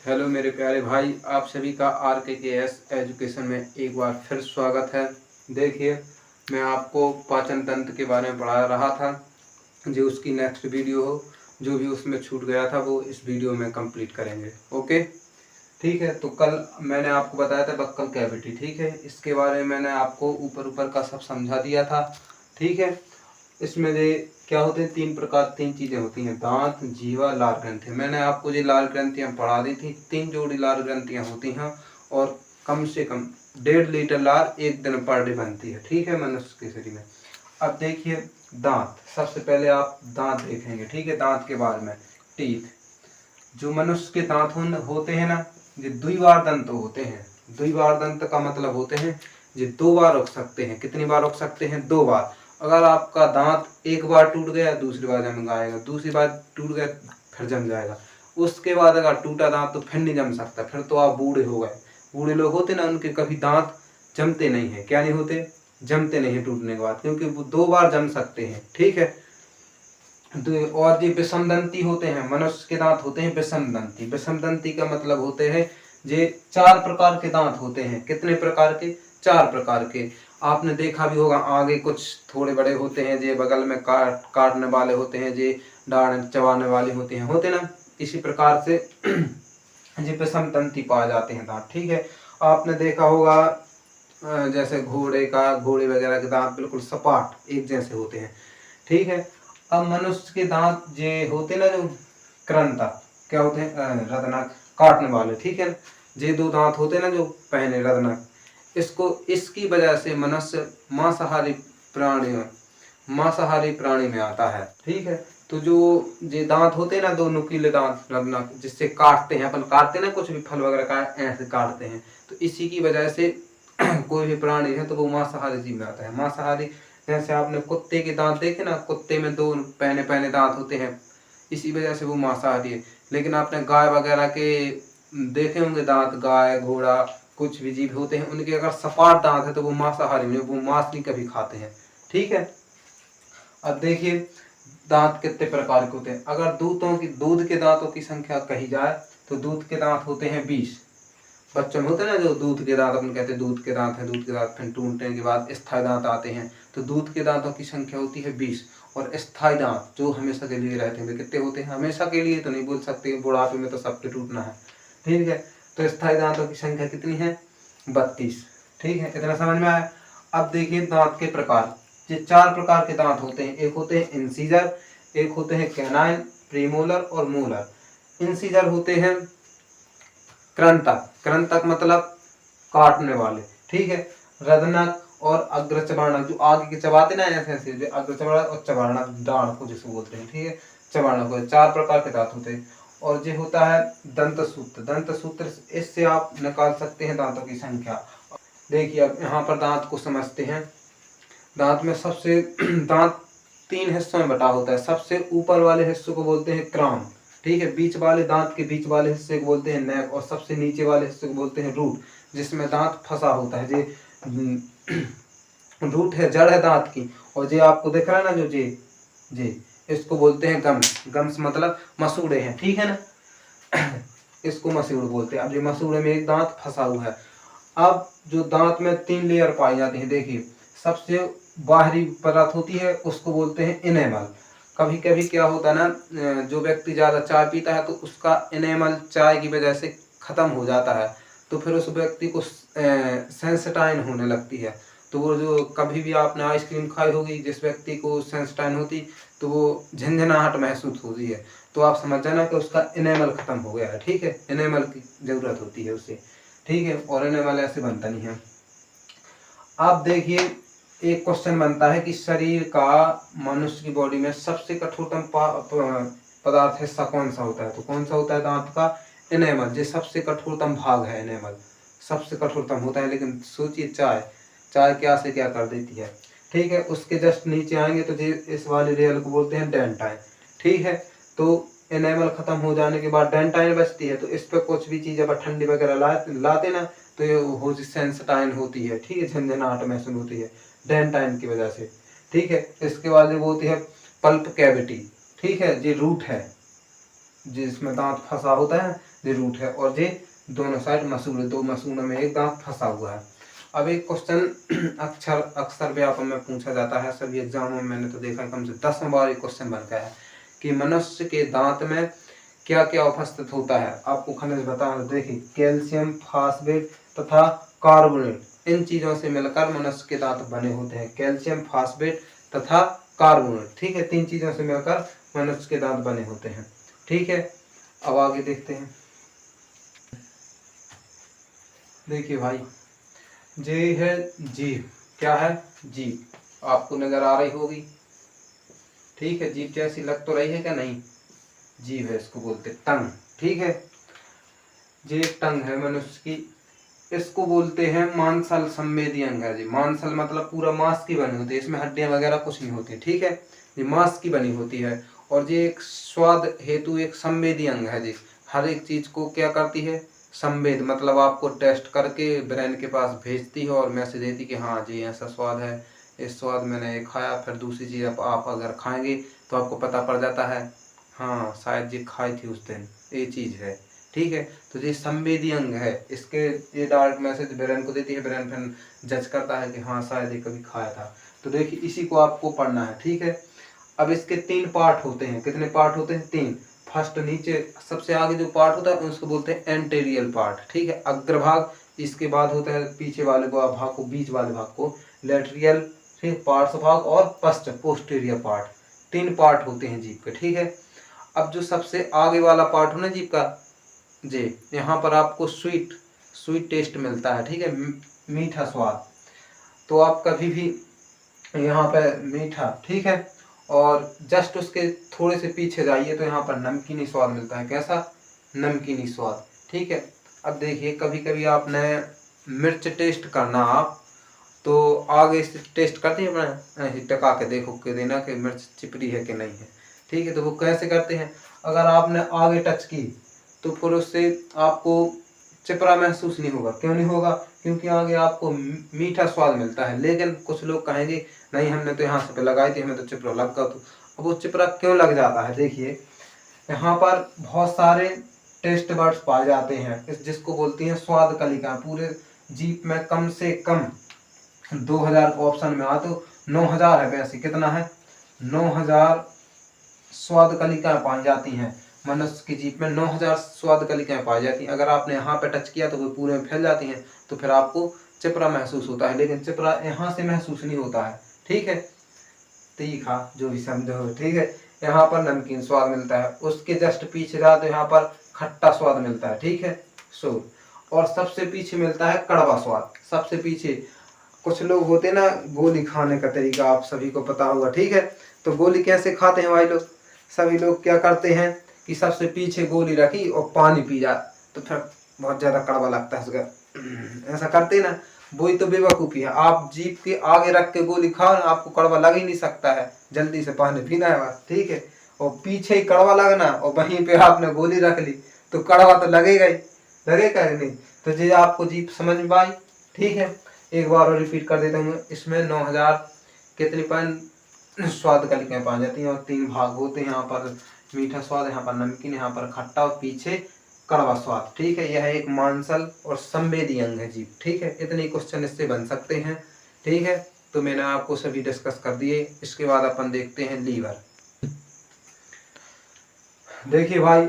Hello मेरे प्यारे भाई, आप सभी का RKKS एजुकेशन में एक बार फिर स्वागत है। देखिए, मैं आपको पाचन तंत्र के बारे में पढ़ा रहा था। जो उसकी नेक्स्ट वीडियो हो, जो भी उसमें छूट गया था वो इस वीडियो में कंप्लीट करेंगे। ओके, ठीक है। तो कल मैंने आपको बताया था बक्कल कैविटी, ठीक है। इसके बारे में मैंने आपको ऊपर ऊपर का सब समझा दिया था, ठीक है। इसमें ये क्या होते हैं, तीन चीजें होती हैं, दांत, जीवा, लार ग्रंथि। मैंने आपको ये लार ग्रंथियां पढ़ा दी थी। 3 जोड़ी लार ग्रंथियां होती हैं और कम से कम 1.5 लीटर लार एक दिन पर डे बनती है, ठीक है, मनुष्य के शरीर में। अब देखिए, दांत, सबसे पहले आप दांत देखेंगे, ठीक है। दांत के बारे में, टीथ, जो मनुष्य के दांत होते हैं ना, ये द्विबार दंत होते हैं। द्विबार दंत का मतलब होते हैं ये 2 बार उग सकते हैं। कितनी बार उग सकते हैं? 2 बार। अगर आपका दांत एक बार टूट गया, दूसरी बार जम जाएगा, दूसरी बार टूट गया, फिर जम जाएगा। उसके बाद अगर टूटा दांत तो फिर नहीं जम सकता, फिर तो आप बूढ़े हो गए। बूढ़े लोग होते ना, उनके कभी दांत जमते नहीं है। क्या नहीं होते? जमते नहीं है टूटने के बाद, क्योंकि वो 2 बार जम सकते हैं, ठीक है। तो और ये विषमदंती होते हैं, मनुष्य के दांत होते हैं विषमदंती। विषमदंती का मतलब होते हैं ये 4 प्रकार के दांत होते हैं। कितने प्रकार के? 4 प्रकार के। आपने देखा भी होगा, आगे कुछ थोड़े बड़े होते हैं, जे बगल में काटने वाले होते हैं, जे डांड चबाने वाले होते ना। इसी प्रकार से ये विषमदंती पाए जाते हैं दांत, ठीक है। आपने देखा होगा जैसे घोड़े वगैरह के दांत बिल्कुल सपाट एक जैसे होते हैं, ठीक है। अब मनुष्य के दांत जे होते ना, जो कृंतक, क्या होते हैं? रदनक, काटने वाले, ठीक है। जे 2 दांत होते हैं ना, जो पहले रदनक, इसकी वजह से मनुष्य मांसाहारी प्राणी में आता है, ठीक है। तो जो ये दांत होते हैं ना, 2 नुकीले दांत रदनक, जिससे काटते हैं, अपन काटते हैं ना, कुछ भी फल वगैरह का ऐसे काटते हैं, तो इसी की वजह से कोई भी प्राणी है तो वो मांसाहारी जीव में आता है। मांसाहारी, जैसे आपने कुत्ते के दांत देखे ना, कुत्ते में 2 पहने पहने दांत होते हैं, इसी वजह से वो मांसाहारी है। लेकिन आपने गाय वगैरह के देखे होंगे दांत, गाय, घोड़ा, कुछ भी जीव होते हैं, उनके अगर सपाट दांत है तो वो मांसाहारी में, वो मांस नहीं कभी खाते हैं, ठीक है। अब देखिए, दांत कितने प्रकार के होते हैं। अगर दूध के दांतों की संख्या कही जाए तो दूध के दांत होते हैं 20। बच्चों में होते हैं ना जो दूध के दांत, अपन कहते हैं दूध के दांत है, दूध के दांत फिर टूटने के बाद स्थायी दांत आते हैं। तो दूध के दांतों की संख्या होती है 20। और स्थायी दांत जो हमेशा के लिए रहते हैं, कितने होते हैं? हमेशा के लिए तो नहीं बोल सकते, बुढ़ापे में तो सबके टूटना है, ठीक है। तो स्थायी दांतों की संख्या कितनी है? 32, ठीक है। इतना समझ में आया? अब देखिए दांत के प्रकार। ये 4 प्रकार के दांत होते हैं। एक होते हैं इंसीजर, एक होते हैं कैनाइन, प्रीमोलर और मोलर। इंसीजर होते हैं कृंतक, कृंतक मतलब काटने वाले, ठीक है। रदनक और अग्रचर्णक, जो आगे के चबाते ना ऐसे ऐसे, जो अग्रचर्णक और चबाणक, दाढ़ को जिसको बोलते हैं, ठीक है, चबाणक को। 4 प्रकार के दांत होते हैं। और जो होता है दंत सूत्र, दंत सूत्र, इससे आप निकाल सकते हैं दांतों की संख्या। देखिए, अब यहाँ पर दांत को समझते हैं। दांत में सबसे दांत 3 हिस्सों में बटा होता है। सबसे ऊपर वाले हिस्से को बोलते हैं क्राउन, ठीक है। बीच वाले दांत के बीच वाले हिस्से को बोलते हैं नेक, और सबसे नीचे वाले हिस्से को बोलते हैं रूट, जिसमें दांत फंसा होता है। ये रूट है, जड़ है दांत की। और ये आपको दिख रहा है ना, जो जे इसको बोलते हैं गम्स। गम्स मतलब मसूड़े हैं, ठीक है ना। इसको मसूड़ बोलते हैं। अब ये मसूड़े में एक दांत फंसा हुआ है। अब जो दांत में 3 लेयर पाई जाती है, देखिए, सबसे बाहरी परत होती है, उसको बोलते हैं इनेमल। कभी कभी क्या होता है ना, जो व्यक्ति ज़्यादा चाय पीता है तो उसका इनेमल चाय की वजह से ख़त्म हो जाता है, तो फिर उस व्यक्ति को सेंसिटाइन होने लगती है। तो वो जो कभी भी आपने आइसक्रीम खाई होगी, जिस व्यक्ति को सेंसिटाइन होती, तो वो झंझनाहट महसूस होती है। तो आप समझ जाना कि उसका इनेमल ख़त्म हो गया है, ठीक है। इनेमल की ज़रूरत होती है उसे, ठीक है। और इनेमल ऐसे बनता नहीं है। अब देखिए, एक क्वेश्चन बनता है कि शरीर का, मनुष्य की बॉडी में सबसे कठोरतम पदार्थ हिस्सा कौन सा होता है? तो कौन सा होता है? दांत का इनेमल। ये सबसे कठोरतम भाग है, इनेमल सबसे कठोरतम होता है। लेकिन सोचिए, चाय चाय क्या से क्या कर देती है, ठीक है। उसके जस्ट नीचे आएंगे तो ये इस वाले लेयर को बोलते हैं डेंटाइन, ठीक है। तो इनेमल खत्म हो जाने के बाद डेंटाइन बचती है, तो इस पर कुछ भी चीज़ अगर ठंडी वगैरह लाते ना, तो ये हो सेंसिटाइन होती है, ठीक है, झंझनाहट महसूस होती है डेंटाइन की वजह से, ठीक है। इसके बाद जो होती है पल्प कैविटी, ठीक है, ये रूट है, जिसमें दांत फंसा होता है ये रूट है, और ये दोनों साइड मसूड़, दो मसूड़ों में एक दांत फंसा हुआ है। अब एक क्वेश्चन अक्सर व्यापक में पूछा जाता है, सभी एग्जामों में मैंने तो देखा कम से 10 बार एक क्वेश्चन बनता है कि मनुष्य के दांत में क्या क्या उपस्थित होता है। आपको खनिज बता देखिए, कैल्शियम, फास्फेट तथा कार्बोनेट, इन चीजों से मिलकर मनुष्य के दांत बने होते हैं। कैल्शियम, फास्फेट तथा कार्बोनेट, ठीक है, 3 चीजों से मिलकर मनुष्य के दांत बने होते हैं। ठीक है, अब आगे देखते हैं। देखिए भाई, ये है जीभ। क्या है? जीभ आपको नजर आ रही होगी, ठीक है। जीभ जैसी लग तो रही है क्या? नहीं, जीभ है, इसको बोलते टंग, ठीक है। ये टंग है मनुष्य की, इसको बोलते हैं मांसल संवेदी अंग है जी। मांसल मतलब पूरा मांस की बनी होती है, इसमें हड्डियां वगैरह कुछ नहीं होती, ठीक है। ये मांस की बनी होती है, और ये एक स्वाद हेतु एक संवेदी अंग है जी। हर एक चीज को क्या करती है? संवेद, मतलब आपको टेस्ट करके ब्रेन के पास भेजती है और मैसेज देती कि हाँ जी ऐसा स्वाद है, इस स्वाद मैंने खाया। फिर दूसरी चीज आप अगर खाएंगे तो आपको पता पड़ जाता है हाँ शायद ये खाई थी उस दिन, ये चीज है, ठीक है। तो ये संवेदी अंग है, इसके ये डायरेक्ट मैसेज ब्रेन को देती है, ब्रेन फिर जज करता है कि हाँ शायद ये कभी खाया था। तो देखिए इसी को आपको पढ़ना है, ठीक है। अब इसके 3 पार्ट होते हैं। कितने पार्ट होते हैं? 3। फर्स्ट नीचे सबसे आगे जो पार्ट होता है उसको बोलते हैं एंटेरियल पार्ट, ठीक है, अग्रभाग। इसके बाद होता है पीछे वाले भाग को, बीच वाले भाग को लेटरियल, ठीक, पार्श्व भाग, और पश्च पोस्टीरियर पार्ट। 3 पार्ट होते हैं जीभ के, ठीक है। अब जो सबसे आगे वाला पार्ट हो ना जीभ का, जी यहाँ पर आपको स्वीट टेस्ट मिलता है, ठीक है, मीठा स्वाद। तो आप कभी भी यहाँ पे मीठा, ठीक है, और जस्ट उसके थोड़े से पीछे जाइए तो यहाँ पर नमकीनी स्वाद मिलता है। कैसा? नमकीनी स्वाद, ठीक है। अब देखिए कभी कभी आपने मिर्च टेस्ट करना आप, तो आगे से टेस्ट करते हैं अपना, ऐसे टका के देखो के देना कि मिर्च चिपड़ी है कि नहीं है, ठीक है। तो वो कैसे करते हैं? अगर आपने आगे टच की तो फिर उससे आपको चिपरा महसूस नहीं होगा। क्यों नहीं होगा? क्योंकि आगे आपको मीठा स्वाद मिलता है। लेकिन कुछ लोग कहेंगे नहीं हमने तो यहाँ से लगाई थी, हमें तो चिपरा लग गया। तो अब वो चिपरा क्यों लग जाता है? देखिए यहाँ पर बहुत सारे टेस्ट बर्ड्स पाए जाते हैं, जिसको बोलती हैं स्वाद कलिका। पूरे जीभ में कम से कम 2000 ऑप्शन में आ तो 9000 है, वैसे कितना है? 9000 स्वाद कलिकाएं पाई जाती हैं। मनुष्य की जीभ में 9000 स्वाद कलिकाएं पाई जाती हैं। अगर आपने यहाँ पे टच किया तो वो पूरे में फैल जाती हैं, तो फिर आपको चिपरा महसूस होता है। लेकिन चिपरा यहाँ से महसूस नहीं होता है, ठीक है। तीखा जो भी समझो, ठीक है। यहाँ पर नमकीन स्वाद मिलता है, उसके जस्ट पीछे जाओ तो यहाँ पर खट्टा स्वाद मिलता है, ठीक है। सो और सबसे पीछे मिलता है कड़वा स्वाद। सबसे पीछे कुछ लोग होते ना, गोली खाने का तरीका आप सभी को पता होगा, ठीक है। तो गोली कैसे खाते हैं भाई लोग? सभी लोग क्या करते हैं कि सबसे पीछे गोली रखी और पानी पी जा, तो फिर बहुत ज्यादा कड़वा लगता है उसका, ऐसा करते ना। वही तो बेवकूफ़ी है। आप जीभ के आगे रख के गोली खाओ ना, आपको कड़वा लग ही नहीं सकता है, जल्दी से पानी पीना है बस, ठीक है। और पीछे ही कड़वा लगना और वहीं पे आपने गोली रख ली तो कड़वा तो लगेगा ही, लगेगा ही नहीं। तो ये आपको जीभ समझ में आई, ठीक है। एक बार और रिपीट कर देता हूँ, इसमें 9000 कितनी स्वाद कलिकाएं पाई जाती हैं, और 3 भाग होते हैं। यहाँ पर मीठा स्वाद, यहाँ पर नमकीन, यहाँ पर खट्टा, और पीछे कड़वा स्वाद, ठीक है। यह एक मांसल और संवेदी अंग है जीभ, ठीक है। इतने क्वेश्चन इससे बन सकते हैं, ठीक है। तो मैंने आपको सभी डिस्कस कर दिए। इसके बाद अपन देखते हैं लीवर। देखिए भाई,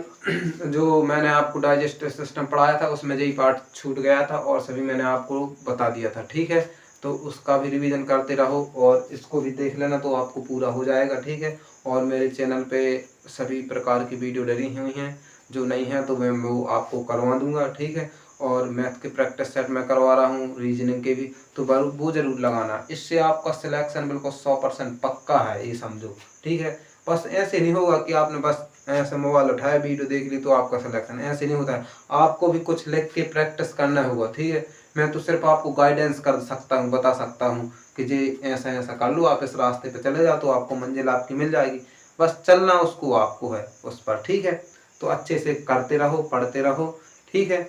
जो मैंने आपको डाइजेस्टिव सिस्टम पढ़ाया था उसमें यही पार्ट छूट गया था और सभी मैंने आपको बता दिया था, ठीक है। तो उसका भी रिवीजन करते रहो और इसको भी देख लेना तो आपको पूरा हो जाएगा, ठीक है। और मेरे चैनल पे सभी प्रकार की वीडियो डली हुई हैं, जो नहीं है तो मैं वो आपको करवा दूंगा, ठीक है। और मैथ के प्रैक्टिस सेट में करवा रहा हूँ, रीजनिंग के भी, तो वो जरूर लगाना। इससे आपका सिलेक्शन बिल्कुल 100% पक्का है, ये समझो, ठीक है। बस ऐसे नहीं होगा कि आपने बस ऐसे मोबाइल उठाया वीडियो देख ली तो आपका सिलेक्शन, ऐसे नहीं होता है। आपको भी कुछ लिख के प्रैक्टिस करना होगा, ठीक है। मैं तो सिर्फ आपको गाइडेंस कर सकता हूँ, बता सकता हूँ कि जी ऐसा ऐसा कर लो, आप इस रास्ते पे चले जाओ तो आपको मंजिल आपकी मिल जाएगी। बस चलना उसको आपको है उस पर, ठीक है। तो अच्छे से करते रहो, पढ़ते रहो, ठीक है।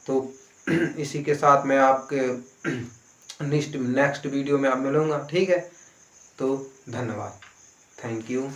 तो इसी के साथ मैं आपके नेक्स्ट वीडियो में आप मिलूंगा, ठीक है। तो धन्यवाद, थैंक यू।